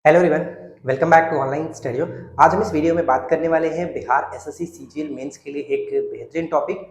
Hello everyone, welcome back to online studio. आज हम इस वीडियो में बात करने वाले हैं बिहार एसएससी सीजीएल मेंस के लिए एक बेहतरीन टॉपिक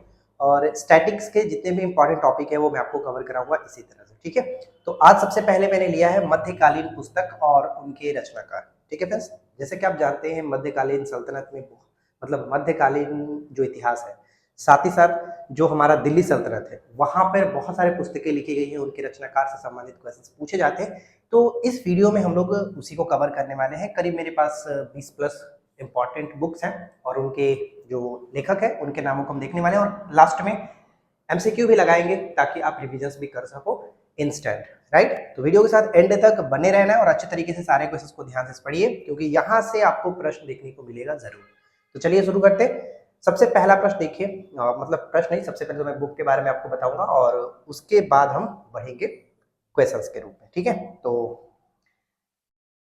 और स्टैटिक्स के जितने भी इंपॉर्टेंट टॉपिक है वो मैं आपको कवर कराऊंगा इसी तरह से। ठीक है, तो आज सबसे पहले मैंने लिया है मध्यकालीन पुस्तक और उनके रचनाकार। ठीक है फ्रेंड्स, जैसे कि आप जानते हैं मध्यकालीन सल्तनत में मतलब मध्यकालीन जो इतिहास है, साथ ही साथ जो हमारा दिल्ली सल्तनत है वहां पर बहुत सारे पुस्तकें लिखी गई हैं, उनके रचनाकार से संबंधित क्वेश्चन पूछे जाते हैं। तो इस वीडियो में हम लोग उसी को कवर करने वाले हैं। करीब मेरे पास 20 प्लस इंपॉर्टेंट बुक्स हैं और उनके जो लेखक हैं उनके नामों को हम देखने वाले हैं और लास्ट में एमसीक्यू भी लगाएंगे ताकि आप रिविजन्स भी कर सको इंस्टेंट। राइट, तो वीडियो के साथ एंड तक बने रहना है और अच्छे तरीके से सारे क्वेश्चंस को ध्यान से पढ़िए क्योंकि यहाँ से आपको प्रश्न देखने को मिलेगा जरूर। तो चलिए शुरू करते हैं। सबसे पहला प्रश्न देखिए, मतलब प्रश्न नहीं, सबसे पहले तो मैं बुक के बारे में आपको बताऊंगा और उसके बाद हम बढ़ेंगे क्वेश्चंस के रूप में। ठीक है, तो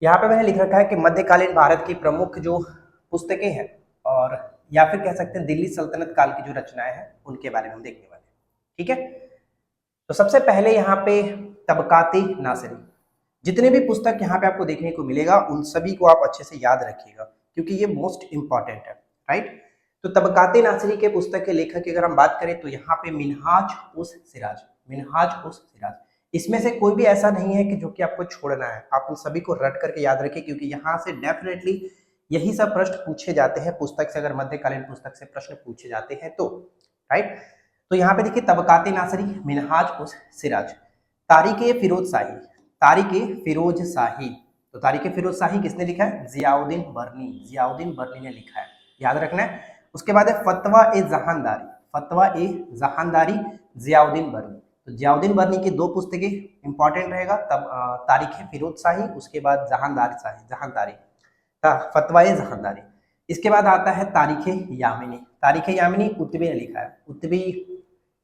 यहाँ पे मैंने लिख रखा है कि मध्यकालीन भारत की प्रमुख जो पुस्तकें हैं और या फिर कह सकते हैं दिल्ली सल्तनत काल की जो रचनाएं हैं उनके बारे में हम देखने वाले हैं। ठीक है, तो सबसे पहले यहाँ पे तबकाती नासिरी, जितने भी पुस्तक यहाँ पे आपको देखने को मिलेगा उन सभी को आप अच्छे से याद रखिएगा क्योंकि ये मोस्ट इंपॉर्टेंट है। राइट, तो तबकाती नासिरी के पुस्तक के लेखक की अगर हम बात करें तो यहाँ पे मिनहाज उस सिराज, मिनहाज उस सिराज, इसमें से कोई भी ऐसा नहीं है कि जो कि आपको छोड़ना है। आप उन सभी को रट करके याद रखिए क्योंकि यहाँ से डेफिनेटली यही सब प्रश्न पूछे जाते हैं पुस्तक से, अगर मध्यकालीन पुस्तक से प्रश्न पूछे जाते हैं तो। राइट, तो यहाँ पे देखिए तबकाती नासिरी, मिनहाज उस सिराज, तारीख फिरोज शाही, तारीख फिरोज शाही, तो तारीख फिरोज शाही किसने लिखा है? जियाउद्दीन बर्नी, जियाउद्दीन बर्नी ने लिखा है, याद रखना है। उसके बाद है फतवा ए जहानदारी, फतवा ए जहानदारी, जियाउद्दीन बर्नी, तो जियाउद्दीन बर्नी की दो पुस्तकें इंपॉर्टेंट रहेगा, तब तारीख फिरोज शाही, उसके बाद जहानदारी शाही, जहानदारी, फतवा ए जहानदारी। इसके बाद आता है तारीख यामिनी, तारीख यामिनी कुतुबी ने लिखा है। कुतुबी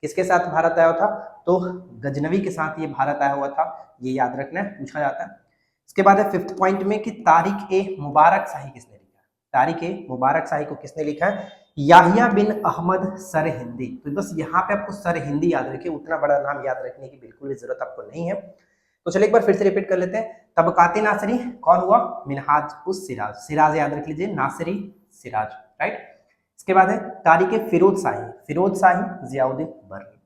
किसके साथ भारत आया था? तो गजनवी के साथ ये भारत आया हुआ था, ये याद रखना है, पूछा जाता है। इसके बाद है फिफ्थ पॉइंट में कि तारिक ए मुबारक शाही किसने लिखा है? तारिक ए मुबारक शाही को किसने लिखा है? याहिया बिन अहमद सरहिंदी। तो बस यहाँ पे आपको सरहिंदी याद रखिए, उतना बड़ा नाम याद रखने की बिल्कुल भी जरूरत आपको नहीं है। तो चलिए एक बार फिर से रिपीट कर लेते हैं। तबकाती नासिरी कौन हुआ? मिनहाज उस सिराज, सिराज याद रख लीजिए, नासिरी सिराज। राइट, इसके बाद है तारीख फिरोज शाही, फिरोज शाही जियाउद्दीन बर्नी,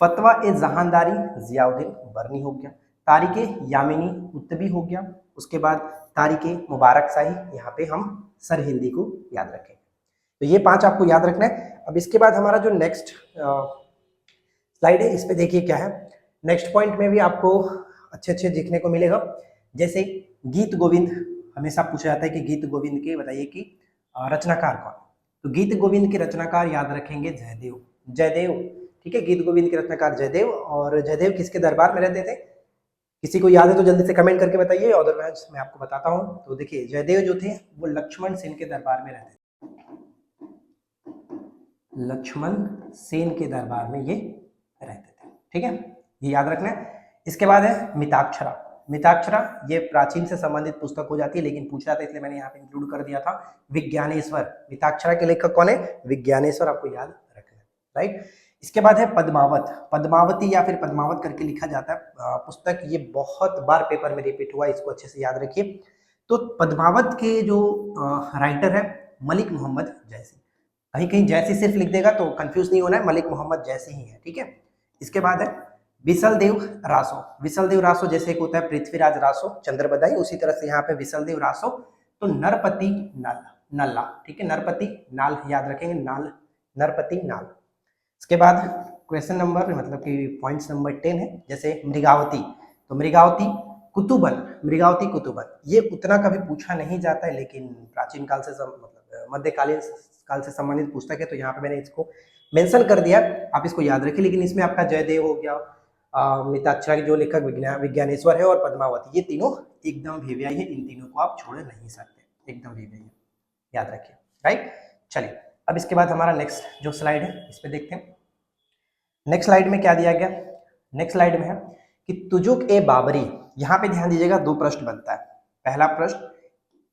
फतवा ए जहानदारी जियाउद्दीन बर्नी हो गया, तारीख यामिनी कुतुबी हो गया, उसके बाद तारीख मुबारक शाही, यहाँ पे हम सरहिंदी को याद रखें। तो ये 5 आपको याद रखना है। अब इसके बाद हमारा जो नेक्स्ट स्लाइड है इस पे देखिए क्या है। नेक्स्ट पॉइंट में भी आपको अच्छे अच्छे देखने को मिलेगा, जैसे गीत गोविंद, हमेशा पूछा जाता है कि गीत गोविंद के बताइए कि रचनाकार कौन? तो गीत गोविंद के रचनाकार याद रखेंगे जयदेव, जयदेव। ठीक है, गीत गोविंद के रचनाकार जयदेव, और जयदेव किसके दरबार में रहते थे? किसी को याद है तो जल्दी से कमेंट करके बताइए, अदरवाइज मैं आपको बताता हूँ। तो देखिए जयदेव जो थे वो लक्ष्मण सेन के दरबार में रहते थे, लक्ष्मण सेन के दरबार में ये रहते थे। ठीक है, ये याद रखना है। इसके बाद है मिताक्षरा, मिताक्षरा ये प्राचीन से संबंधित पुस्तक हो जाती है लेकिन पूछा था इसलिए मैंने यहाँ पे इंक्लूड कर दिया था। विज्ञानेश्वर, मिताक्षरा के लेखक कौन है? विज्ञानेश्वर, आपको याद रखना है। राइट, इसके बाद है पद्मावत, पद्मावती या फिर पद्मावत करके लिखा जाता है पुस्तक, ये बहुत बार पेपर में रिपीट हुआ, इसको अच्छे से याद रखिए। तो पद्मावत के जो राइटर है मलिक मोहम्मद जैसी, कहीं कहीं जैसी सिर्फ लिख देगा तो कंफ्यूज नहीं होना है, मलिक मोहम्मद जैसी ही है। ठीक है, इसके बाद है विसलदेव रासो, विसलदेव रासो जैसे एक होता है पृथ्वीराज रासो चंद्र बधाई, उसी तरह से यहाँ पे विसलदेव रासो। तो नरपति नाल, नल्ला, ठीक है, नरपति नाल याद रखेंगे, नाल, नरपति नाल। इसके बाद क्वेश्चन नंबर मतलब कि पॉइंट्स नंबर 10 है, जैसे मृगावती, तो मृगावती कुतुबन, मृगावती कुतुबन, ये उतना कभी पूछा नहीं जाता है लेकिन प्राचीन काल से मतलब मध्यकालीन काल से संबंधित पुस्तक है, तो यहाँ पे मैंने इसको मेंशन कर दिया, आप इसको याद रखिए। लेकिन इसमें आपका जयदेव हो गया, मिताक्षरा के जो लेखक विज्ञानेश्वर है और पद्मावती, ये तीनों एकदम वीवीआई है, इन तीनों को आप छोड़ नहीं सकते, एकदम वीवीआई है, याद रखिए। राइट, चलिए अब इसके बाद हमारा नेक्स्ट जो स्लाइड है इस पे देखते हैं। नेक्स्ट स्लाइड में क्या दिया गया? नेक्स्ट स्लाइड में है कि तुजुक ए बाबरी, यहाँ पे ध्यान दीजिएगा, दो प्रश्न बनता है। पहला प्रश्न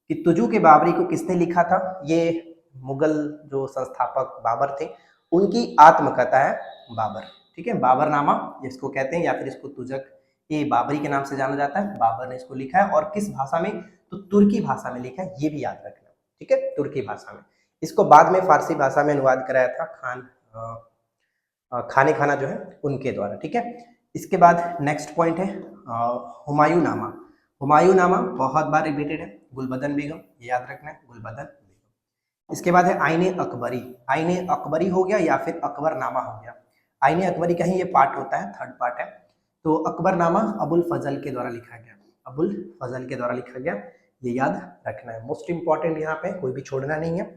कि तुजुक ए बाबरी को किसने लिखा था? ये मुगल जो संस्थापक बाबर थे उनकी आत्मकथा है बाबर। ठीक है, बाबरनामा जिसको कहते हैं या फिर इसको तुजक ये बाबरी के नाम से जाना जाता है, बाबर ने इसको लिखा है। और किस भाषा में? तो तुर्की भाषा में लिखा है, ये भी याद रखना, ठीक है, तुर्की भाषा में। इसको बाद में फारसी भाषा में अनुवाद कराया था खाने खाना जो है उनके द्वारा, ठीक है। इसके बाद नेक्स्ट पॉइंट है हुमायूं नामा। हुमायूं नामा बहुत बार रिपीटेड है, गुलबदन बेगम, ये याद रखना है, गुलबदन बेगम। इसके बाद है आईने अकबरी। आईने अकबरी हो गया या फिर अकबरनामा हो गया। आईने अकबरी का ही ये पार्ट होता है, थर्ड पार्ट है। तो अकबरनामा अबुल फजल के द्वारा लिखा गया, अबुल फजल के द्वारा लिखा गया, ये याद रखना है, मोस्ट इंपॉर्टेंट, यहाँ पे कोई भी छोड़ना नहीं है।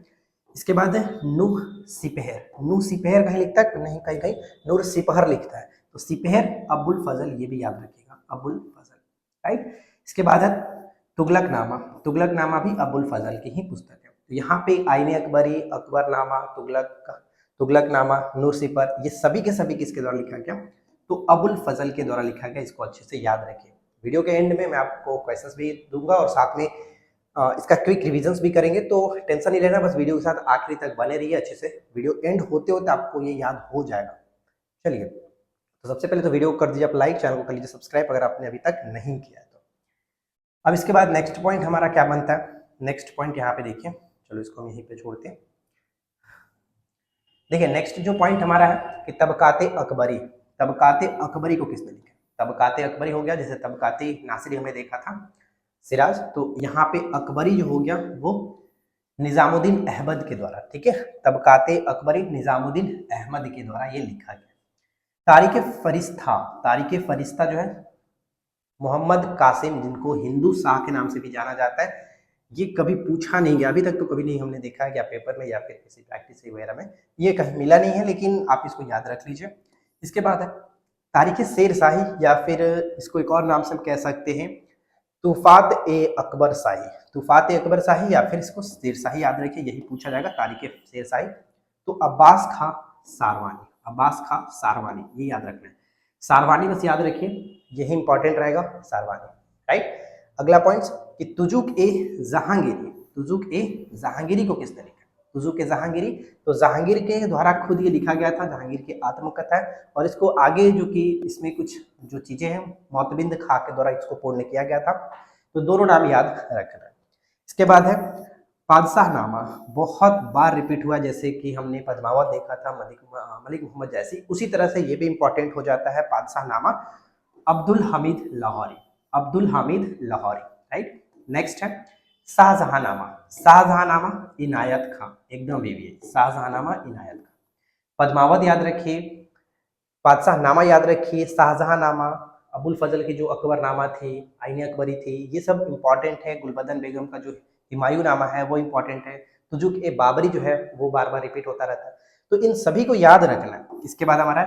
इसके बाद है नूह सिपहर। नूह सिपहर कहीं लिखता है, नहीं कहीं कहीं नूर सिपहर लिखता है, तो सिपहर अबुल फजल, ये भी याद रखिएगा, अबुल फजल, राइट। इसके बाद है तुगलकनामा। तुगलकनामा भी अबुल फजल की ही पुस्तक है। तो यहाँ पे आईने अकबरी, अकबरनामा, तुगलकनामा, नूर सिपहर, ये सभी के सभी किसके द्वारा लिखा गया? तो अबुल फजल के द्वारा लिखा गया। इसको अच्छे से याद रखिए। वीडियो के एंड में मैं आपको क्वेश्चंस भी दूंगा और साथ में इसका क्विक रिविजन्स भी करेंगे, तो टेंशन नहीं लेना, बस वीडियो के साथ आखिरी तक बने रहिए अच्छे से। वीडियो एंड होते होते आपको ये याद हो जाएगा। चलिए, तो सबसे पहले तो वीडियो को कर दीजिए आप लाइक, चैनल को कर लीजिए सब्सक्राइब अगर आपने अभी तक नहीं किया है तो। अब इसके बाद नेक्स्ट पॉइंट हमारा क्या बनता है? नेक्स्ट पॉइंट यहाँ पे देखिए, चलो इसको हम यहीं पे छोड़ते हैं। देखिए नेक्स्ट जो पॉइंट हमारा है कि तबकाते अकबरी। तबकाते अकबरी को किसने लिखा? तबकाते अकबरी हो गया, जैसे तबकाते नासिरी हमने देखा था सिराज, तो यहाँ पे अकबरी जो हो गया वो निजामुद्दीन अहमद के द्वारा, ठीक है। तबकाते अकबरी निजामुद्दीन अहमद के द्वारा ये लिखा गया। तारीख फरिश्ता, तारीख फरिश्ता जो है मोहम्मद कासिम, जिनको हिंदू शाह के नाम से भी जाना जाता है, ये कभी पूछा नहीं गया अभी तक, तो कभी नहीं हमने देखा है क्या पेपर में या फिर किसी प्रैक्टिस वगैरह में, ये कहीं मिला नहीं है, लेकिन आप इसको याद रख लीजिए। इसके बाद है तारीख शेर शाही, या फिर इसको एक और नाम से हम कह सकते हैं तूफात ए अकबर शाही। तूफात ए अकबर शाही या फिर इसको शेर शाही याद रखिए, यही पूछा जाएगा, तारीख शेर शाही। तो अब्बास खां सारवानी, अब्बास खां सारवानी, ये याद रखना है, सारवानी बस याद रखिए, यही इंपॉर्टेंट रहेगा, सारवानी, राइट। अगला पॉइंट कि तुजुक ए जहांगीरी। तुजुक ए जहांगीरी को किसने लिखा? तुजुक ए जहांगीरी, तो जहांगीर के द्वारा खुद ये लिखा गया था, जहांगीर की आत्मकथा है। और इसको आगे जो कि इसमें कुछ जो चीजें हैं मोतबिंद खां के द्वारा इसको पूर्ण किया गया था, तो दोनों नाम याद रखना है। इसके बाद है पादशाहनामा, बहुत बार रिपीट हुआ, जैसे कि हमने पद्मावत देखा था मलिक मोहम्मद जैसी, उसी तरह से ये भी इंपॉर्टेंट हो जाता है पादशाहनामा अब्दुल हमीद लाहौरी, अब्दुल हमीद लाहौरी, राइट। नेक्स्ट है शाहजहांनामा। शाहजहांनामा इनायत खां, एकदम बेबी है, शाहजहांनामा इनायत खां। पद्मावत याद रखिए, पादशाहनामा याद रखिए, शाहजहांनामा, अबुल फजल की जो अकबरनामा थी, आईने अकबरी थी, ये सब इंपॉर्टेंट है। गुलबदन बेगम का जो हुमायूं नामा है वो इंपॉर्टेंट है। तुजुक ए बाबरी जो है वो बार बार रिपीट होता रहता है, तो इन सभी को याद रखना है। इसके बाद हमारा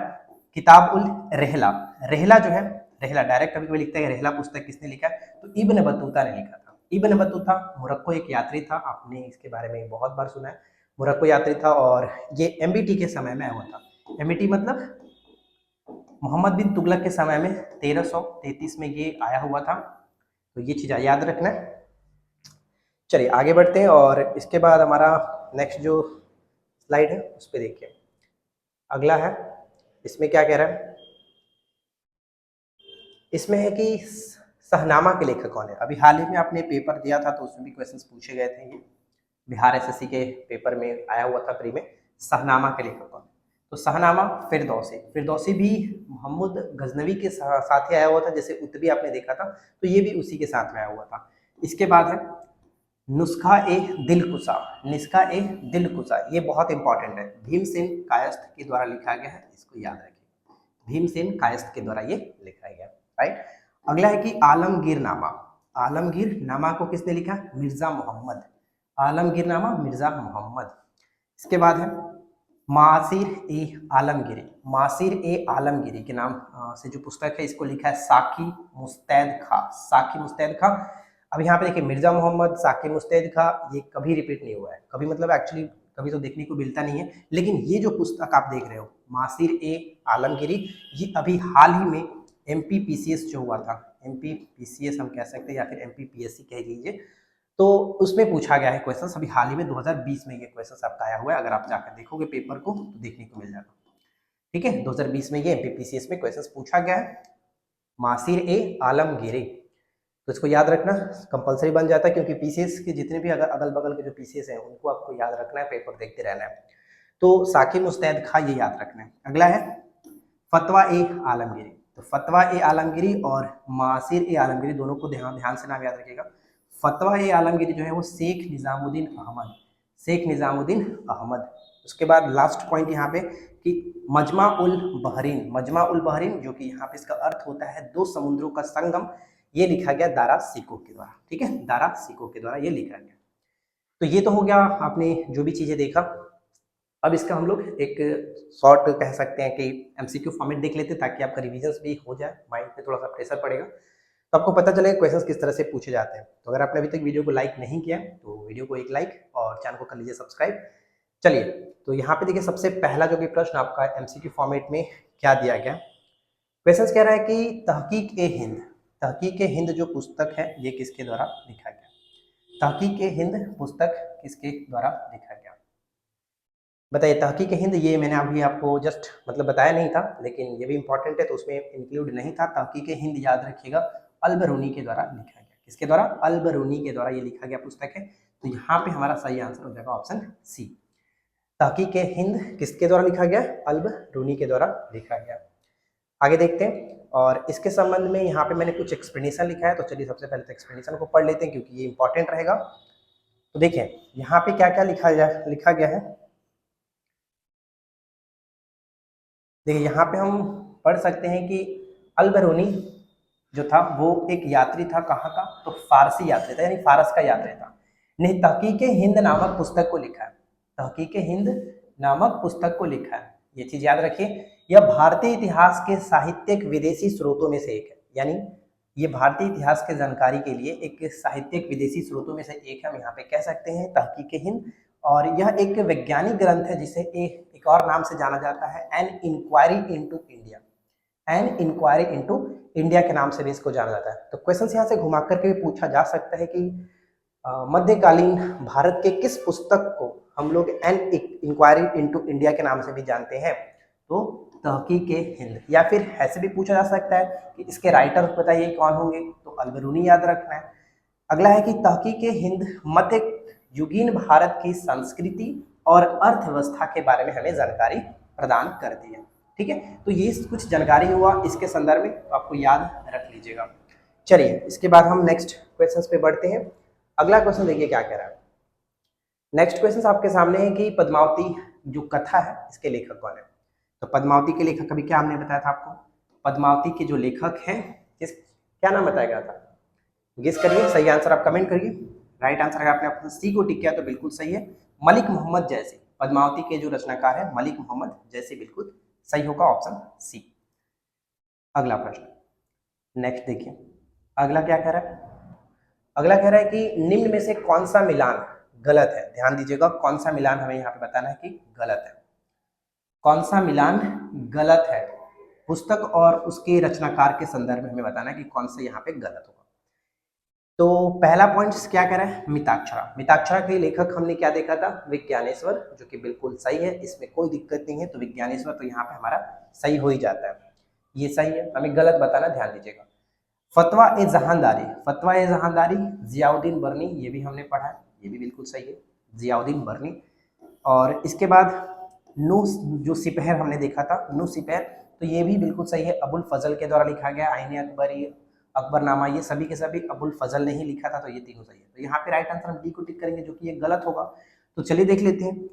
किताब उल रहला। रहला जो है, रहला डायरेक्ट कभी कभी लिखता है रहला पुस्तक किसने लिखा है? तो इब्न बतूता ने लिखा था। इब्न बतूता मोरक्को एक यात्री था, आपने इसके बारे में बहुत बार सुना है, मोरक्को यात्री था, और ये एमबीटी के समय में आया हुआ था। एमबीटी मतलब मोहम्मद बिन तुगलक के समय में 1333 में ये आया हुआ था, तो ये चीज़ याद रखना है। चलिए आगे बढ़ते हैं, और इसके बाद हमारा नेक्स्ट जो स्लाइड है उस पर देखिए, अगला है, इसमें क्या कह रहा है? इसमें है कि सहनामा के लेखक कौन है। अभी हाल ही में आपने पेपर दिया था तो उसमें भी क्वेश्चंस पूछे गए थे, ये बिहार एसएससी के पेपर में आया हुआ था प्री में, सहनामा के लेखक कौन है? तो सहनामा फिरदौसी। फिरदौसी भी मोहम्मद गजनवी के साथ ही आया हुआ था, जैसे उत्बी आपने देखा था, तो ये भी उसी के साथ में आया हुआ था। इसके बाद है नुस्खा ए दिलकुशा। नुस्खा ए दिलकुशा, ये बहुत इंपॉर्टेंट है, भीमसेन कायस्थ के द्वारा लिखा गया है, इसको याद रखिए, भीमसेन कायस्थ के द्वारा ये लिखा गया, राइट। अगला है कि आलमगीर नामा। आलमगीर नामा को किसने लिखा? मिर्जा मोहम्मद, आलमगीर नामा मिर्जा मोहम्मद। इसके बाद है मासिर ए आलमगिरी। मासिर ए आलमगिरी के नाम से जो पुस्तक है इसको लिखा है साकी मुस्तैद खां, साकी मुस्तैद खां। अब यहाँ पे देखिए मिर्जा मोहम्मद, साकी मुस्तैद खां, ये कभी रिपीट नहीं हुआ है, कभी मतलब एक्चुअली कभी तो देखने को मिलता नहीं है, लेकिन ये जो पुस्तक आप देख रहे हो मासिर ए आलमगिरी, ये अभी हाल ही में एमपीपीसीएस जो हुआ था, एमपीपीसीएस हम कह सकते हैं या फिर एमपीपीएससी कह लीजिए, तो उसमें पूछा गया है क्वेश्चन, अभी हाल ही में 2020 में ये क्वेश्चन आपका आया हुआ है, अगर आप जाकर देखोगे पेपर को तो देखने को मिल जाएगा, ठीक है। 2020 में ये एमपीपीसीएस में क्वेश्चन पूछा गया है। मासिर ए आलमगीरी। तो इसको याद रखना कंपलसरी बन जाता है, क्योंकि पीसीएस के जितने भी अगल बगल के जो पीसीएस हैं उनको आपको याद रखना है, पेपर देखते रहना है। तो साकिब मुस्तैद खां ये याद रखना है। अगला है फतवा ए आलमगीरी। तो फतवा ए आलमगीरी और मासिर ए आलमगीरी दोनों को ध्यान ध्यान से नाम याद रखिएगा। फतवा ए आलमगीरी जो है वो शेख निजामुद्दीन अहमद, शेख निजामुद्दीन अहमद। उसके बाद लास्ट पॉइंट यहाँ पे कि मजमा उल बहरीन, मजमा उल बहरीन जो कि यहाँ पे इसका अर्थ होता है दो समुद्रों का संगम, ये लिखा गया दारा सिको के द्वारा। ठीक है, दारा सिको के द्वारा ये लिखा गया। तो ये तो हो गया आपने जो भी चीजें देखा। अब इसका हम लोग एक शॉर्ट कह सकते हैं कि एमसीक्यू फॉर्मेट देख लेते हैं, ताकि आपका रिविजन भी हो जाए, माइंड पे थोड़ा सा प्रेशर पड़ेगा, तो आपको पता चलेगा क्वेश्चंस किस तरह से पूछे जाते हैं। तो अगर आपने अभी तक वीडियो को लाइक नहीं किया तो वीडियो को एक लाइक और चैनल को कर लीजिए सब्सक्राइब। चलिए, तो यहाँ पे देखिए सबसे पहला जो कि प्रश्न आपका एमसीक्यू फॉर्मेट में क्या दिया गया, क्वेश्चन कह रहा है कि तहकीक ए हिंद, तहकीक ए हिंद जो पुस्तक है ये किसके द्वारा लिखा गया, तहकीक ए हिंद पुस्तक किसके द्वारा लिखा गया, बताइए। तहकीक ए हिंद ये मैंने अभी आपको जस्ट मतलब बताया नहीं था, लेकिन ये भी इंपॉर्टेंट है तो उसमें इंक्लूड नहीं था। तहकीक ए हिंद याद रखिएगा अल-बरूनी के द्वारा लिखा गया, किसके द्वारा, अल-बरूनी के द्वारा ये लिखा गया पुस्तक है। तो यहाँ पे हमारा सही आंसर हो जाएगा ऑप्शन सी, तहकीक ए हिंद किसके द्वारा लिखा गया, अल-बरूनी के द्वारा लिखा गया। आगे देखते हैं, और इसके संबंध में यहाँ पे मैंने कुछ एक्सप्लेनेशन लिखा है, तो चलिए सबसे पहले तो एक्सप्लेनेशन को पढ़ लेते हैं क्योंकि ये इंपॉर्टेंट रहेगा। तो देखिए यहाँ पे क्या क्या लिखा गया है। देखिए यहाँ पे हम पढ़ सकते हैं कि अल-बरूनी जो था वो एक यात्री था, कहाँ का, तो फारसी यात्री था, यानी फारस का यात्री था। ने तहकीक ए हिंद नामक पुस्तक को लिखा है, तहकीक ए हिंद नामक पुस्तक को लिखा है, ये चीज याद रखिए। यह भारतीय इतिहास के साहित्यिक विदेशी स्रोतों में से एक है, यानी ये भारतीय इतिहास के जानकारी के लिए एक साहित्यिक विदेशी स्रोतों में से एक है, हम यहाँ पे कह सकते हैं तहकीक ए हिंद। और यह एक वैज्ञानिक ग्रंथ है जिसे एक और नाम से जाना जाता है an inquiry into India, an inquiry into India के नाम से भी इसको जाना जाता है। तो क्वेश्चन यहाँ से घुमा करके भी पूछा जा सकता है कि मध्यकालीन भारत के किस पुस्तक को हम लोग एन इंक्वायरी इनटू इंडिया के नाम से भी जानते हैं, तो तहकीक ए हिंद। या फिर ऐसे भी पूछा जा सकता है कि इसके राइटर बताइए कौन होंगे, तो अल-बरूनी याद रखना है। अगला है कि तहकीक ए हिंद मध्य युगीन भारत की संस्कृति और अर्थव्यवस्था के बारे में हमें जानकारी प्रदान करती है। ठीक है, तो ये कुछ जानकारी हुआ इसके संदर्भ में, तो आपको याद रख लीजिएगा। चलिए इसके बाद हम नेक्स्ट क्वेश्चन पे बढ़ते हैं। अगला क्वेश्चन देखिए क्या कह रहा है। नेक्स्ट क्वेश्चन आपके सामने है कि पद्मावती जो कथा है इसके लेखक कौन है। तो पद्मावती के लेखक अभी क्या हमने बताया था आपको, पद्मावती के जो लेखक हैं क्या नाम बताया गया था, गेस करिए, सही आंसर आप कमेंट करिए। राइट आंसर अगर आपने ऑप्शन सी को टिक किया तो बिल्कुल सही है, मलिक मोहम्मद जैसी। पद्मावती के जो रचनाकार है मलिक मोहम्मद जैसी, बिल्कुल सही होगा ऑप्शन सी। अगला प्रश्न नेक्स्ट देखिए, अगला क्या कह रहा है। अगला कह रहा है कि निम्न में से कौन सा मिलान गलत है, ध्यान दीजिएगा, कौन सा मिलान हमें यहाँ पे बताना है कि गलत है, कौन सा मिलान गलत है, पुस्तक और उसके रचनाकार के संदर्भ में हमें बताना है कि कौन सा यहाँ पे गलत होगा। तो पहला पॉइंट क्या कह रहा है, मिताक्षरा। मिताक्षरा के लेखक हमने क्या देखा था, विज्ञानेश्वर, जो कि बिल्कुल सही है, इसमें कोई दिक्कत नहीं है। तो विज्ञानेश्वर तो यहाँ पे हमारा सही हो ही जाता है, ये सही है, हमें गलत बताना ध्यान दीजिएगा। फतवा ए जहांदारी, फतवा ए जहांदारी जियाउद्दीन बर्नी, ये भी हमने पढ़ा है, ये भी बिल्कुल सही है, जियाउद्दीन बर्नी। और इसके बाद नू जो सिपहर हमने देखा था, नू सिपहर, तो ये भी बिल्कुल सही है, अबुल फजल के द्वारा लिखा गया। आईने अकबरी, अकबरनामा, ये सभी के सभी अबुल फजल ने ही लिखा था, तो ये तीनों सही है। तो यहाँ पे राइट आंसर हम डी को टिक करेंगे, जो कि ये गलत होगा। तो चलिए देख लेते हैं,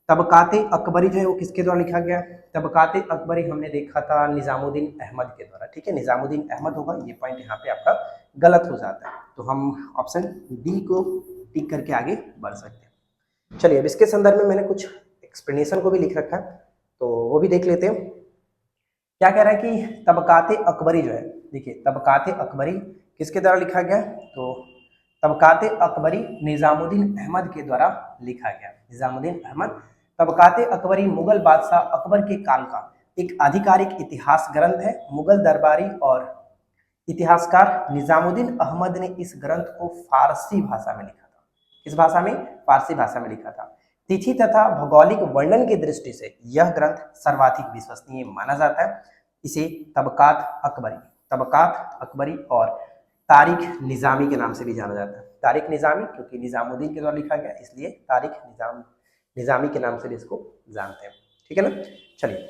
तबकाते अकबरी जो है वो किसके द्वारा लिखा गया, तबकाते अकबरी हमने देखा था निजामुद्दीन अहमद के द्वारा। ठीक है, निजामुद्दीन अहमद होगा, ये पॉइंट यहाँ पे आपका गलत हो जाता है। तो हम ऑप्शन डी को टिक करके आगे बढ़ सकते हैं। चलिए अब इसके संदर्भ में मैंने कुछ एक्सप्लेनेशन को भी लिख रखा है, तो वो भी देख लेते हैं। क्या कह रहा है कि तबकाते अकबरी जो है, देखिए तबकाते अकबरी किसके द्वारा लिखा गया, तो तबकाते अकबरी निजामुद्दीन अहमद के द्वारा लिखा गया, निजामुद्दीन अहमद। तबकाते अकबरी मुगल बादशाह अकबर के काल का एक आधिकारिक इतिहास ग्रंथ है। मुगल दरबारी और इतिहासकार निजामुद्दीन अहमद ने इस ग्रंथ को फारसी भाषा में लिखा था। किस भाषा में, फारसी भाषा में लिखा था। तिथि तथा भौगोलिक वर्णन की दृष्टि से यह ग्रंथ सर्वाधिक विश्वसनीय माना जाता है। इसे तबकात अकबरी तबकात अकबरी और तारिक निज़ामी के नाम से भी जाना जाता है। तारिक निज़ामी क्योंकि निज़ामुद्दीन के द्वारा लिखा गया, इसलिए तारिक निज़ामी के नाम से भी इसको जानते हैं। ठीक है ना। चलिए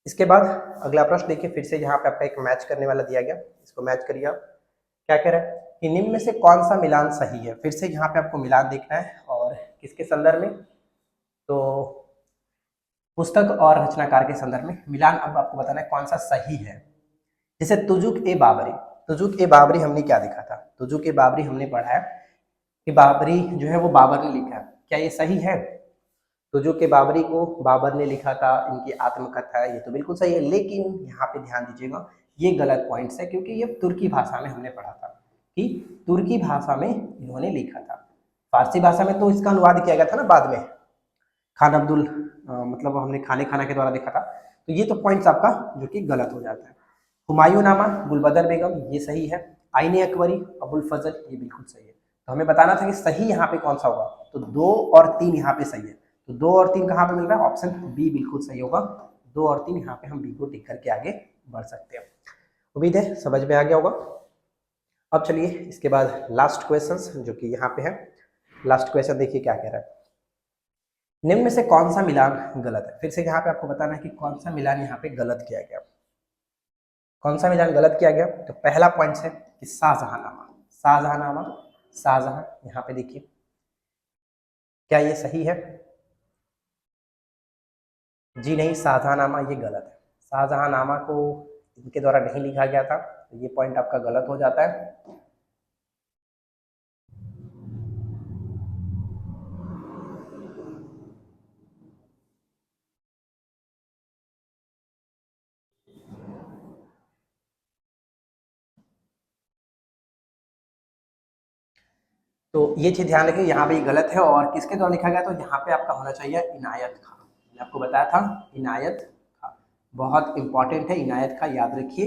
इसके बाद अगला प्रश्न देखिए, फिर से यहाँ पे आपका एक मैच करने वाला दिया गया, इसको मैच करिए आप। क्या कह रहा है कि निम्न में से कौन सा मिलान सही है। फिर से यहाँ पे आपको मिलान देखना है और किसके संदर्भ में, तो पुस्तक और रचनाकार के संदर्भ में मिलान अब आपको बताना है कौन सा सही है। जैसे तुजुक ए बाबरी, तुजुक ए बाबरी हमने क्या देखा था, तुजुक ए बाबरी हमने पढ़ा है कि बाबरी जो है वो बाबर ने लिखा है, क्या ये सही है। तुजुक ए बाबरी को बाबर ने लिखा था, इनकी आत्मकथा है, ये तो बिल्कुल सही है। लेकिन यहाँ पे ध्यान दीजिएगा ये गलत पॉइंट्स है, क्योंकि ये तुर्की भाषा में हमने पढ़ा था कि तुर्की भाषा में इन्होंने लिखा था। फारसी भाषा में तो इसका अनुवाद किया गया था ना बाद में, खान अब्दुल मतलब हमने खाने खाना के द्वारा देखा था। तो ये तो पॉइंट्स आपका जो कि गलत हो जाता है। हुमायूं नामा गुलबदर बेगम ये सही है। आईने अकबरी अबुल फजल ये बिल्कुल सही है। तो हमें बताना था कि सही यहाँ पे कौन सा होगा, तो 2 और 3 यहाँ पे सही है। तो 2 और 3 कहाँ पे मिल रहा है, ऑप्शन बी बिल्कुल सही होगा। 2 और 3 यहाँ पे हम बी को टिक करके आगे बढ़ सकते हैं। उम्मीद है समझ में आ गया होगा। अब चलिए इसके बाद लास्ट क्वेश्चन जो कि यहाँ पे है। लास्ट क्वेश्चन देखिए क्या कह रहा है, निम्न में से कौन सा मिलान गलत है। फिर से यहाँ पे आपको बताना है कि कौन सा मिलान यहाँ पे गलत किया गया, कौन सा मिलान गलत किया गया। तो पहला पॉइंट है कि शाहजहांनामा, शाहजहांनामा, शाहजहां, यहाँ पे देखिए क्या ये सही है। जी नहीं, शाहजहांनामा ये गलत है। शाहजहांनामा को इनके द्वारा नहीं लिखा गया था, तो ये पॉइंट आपका गलत हो जाता है। तो ये चीज ध्यान रखिए, यहाँ पे ये गलत है। और किसके द्वारा लिखा गया, तो यहाँ पे आपका होना चाहिए इनायत खां। मैंने आपको बताया था इनायत खां, बहुत इंपॉर्टेंट है इनायत खां, याद रखिए।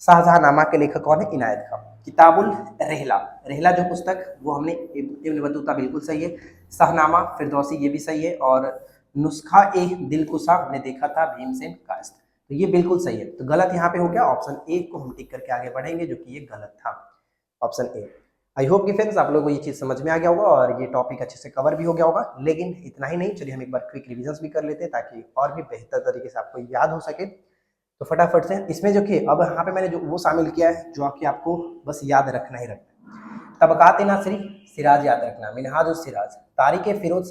शाहजहांनामा के लेखक कौन है, इनायत खां। किताबुल रहला, रहला जो पुस्तक वो हमने इब्न बतूता बिल्कुल सही है। शाहनामा फिरदौसी ये भी सही है। और नुस्खा ए दिलकुशा हमने देखा था भीमसेन कायस्थ, तो ये बिल्कुल सही है। तो गलत यहाँ पे हो गया, ऑप्शन ए को हम टिक करके आगे बढ़ेंगे जो कि ये गलत था, ऑप्शन ए। आई होप कि फ्रेंड्स आप लोगों को ये चीज़ समझ में आ गया होगा और ये टॉपिक अच्छे से कवर भी हो गया होगा। लेकिन इतना ही नहीं, चलिए हम एक बार क्विक रिविजन भी कर लेते हैं ताकि और भी बेहतर तरीके से आपको याद हो सके। तो फटाफट से इसमें जो कि अब यहाँ पे मैंने जो वो शामिल किया है जो कि आपको बस याद रखना ही रखना है। तबकात नासिरी, सिराज याद रखना, मिनहाज उस सिराज। तारीख फिरोज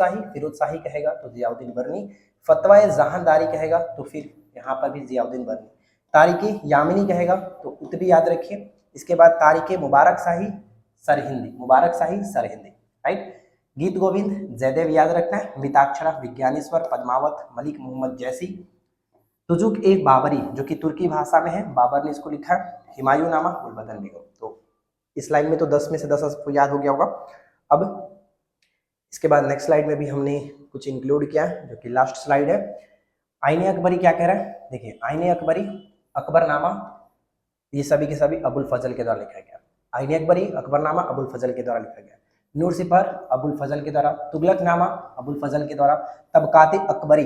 शाही कहेगा तो जियाउद्दीन बरनी। फतवा जहानदारी कहेगा तो फिर यहाँ पर भी जियाउद्दीन बरनी। तारीख यामिनी कहेगा तो उतबी याद रखिए। इसके बाद तारीख मुबारक शाही सरहिंदी, मुबारक शाही सरहिंदी, राइट। गीत गोविंद जयदेव याद रखना है। मिताक्षरा विज्ञानेश्वर पद्मावत मलिक मोहम्मद जैसी। तुजुक ए बाबरी जो कि तुर्की भाषा में है, बाबर ने इसको लिखा है। हुमायूं नामा गुलबदन बेगम। तो इस लाइन में तो 10 में से 10 आपको याद हो गया होगा। अब इसके बाद नेक्स्ट स्लाइड में भी हमने कुछ इंक्लूड किया है जो कि लास्ट स्लाइड है। आईने अकबरी क्या कह रहा है, देखिए आईने अकबरी अकबरनामा ये सभी के सभी अबुल फजल के द्वारा लिखा गया। आईने अकबरी अकबरनामा अबुल फजल के द्वारा लिखा गया। नूर सिपर अबुल फजल के द्वारा। तुगलकनामा अबुल फजल के द्वारा। तबकाते अकबरी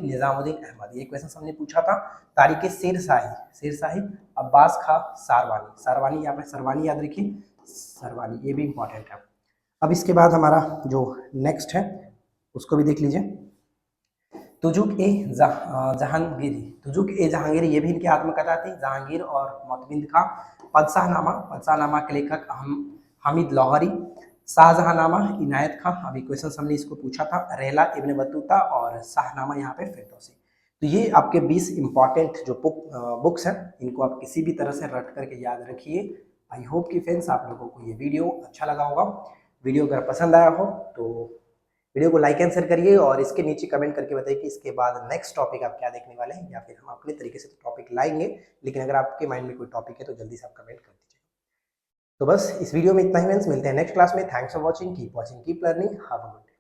निजामुद्दीन अहमद, ये क्वेश्चन हमने पूछा था। तारीख शेरशाही अब्बास खां सारवानी यहाँ पे सरवानी याद रखिए, सरवानी ये भी इंपॉर्टेंट है। अब इसके बाद हमारा जो नेक्स्ट है उसको भी देख लीजिए। तुजुक ए जहांगीरी ये भी इनकी आत्मकथा थी। जहांगीर और मोतमिंद खां। पदशाहनामा के लेखक हामिद लाहौरी। शाहजहांनामा इनायत खां, अभी क्वेश्चन हमने इसको पूछा था। रहला इब्न बतूता और शाहनामा यहाँ पे फिरदौसी। तो ये आपके 20 इंपॉर्टेंट जो बुक्स हैं, इनको आप किसी भी तरह से रट करके याद रखिए। आई होप कि फ्रेंड्स आप लोगों को ये वीडियो अच्छा लगा होगा। वीडियो अगर पसंद आया हो तो वीडियो को लाइक एंड शेयर करिए और इसके नीचे कमेंट करके बताइए कि इसके बाद नेक्स्ट टॉपिक आप क्या देखने वाले हैं, या फिर हम अपने तरीके से टॉपिक लाएंगे। लेकिन अगर आपके माइंड में कोई टॉपिक है तो जल्दी से आप कमेंट कर दीजिए। तो बस इस वीडियो में इतना ही फ्रेंड्स, मिलते हैं नेक्स्ट क्लास में। Thanks for watching, keep learning, have a good day.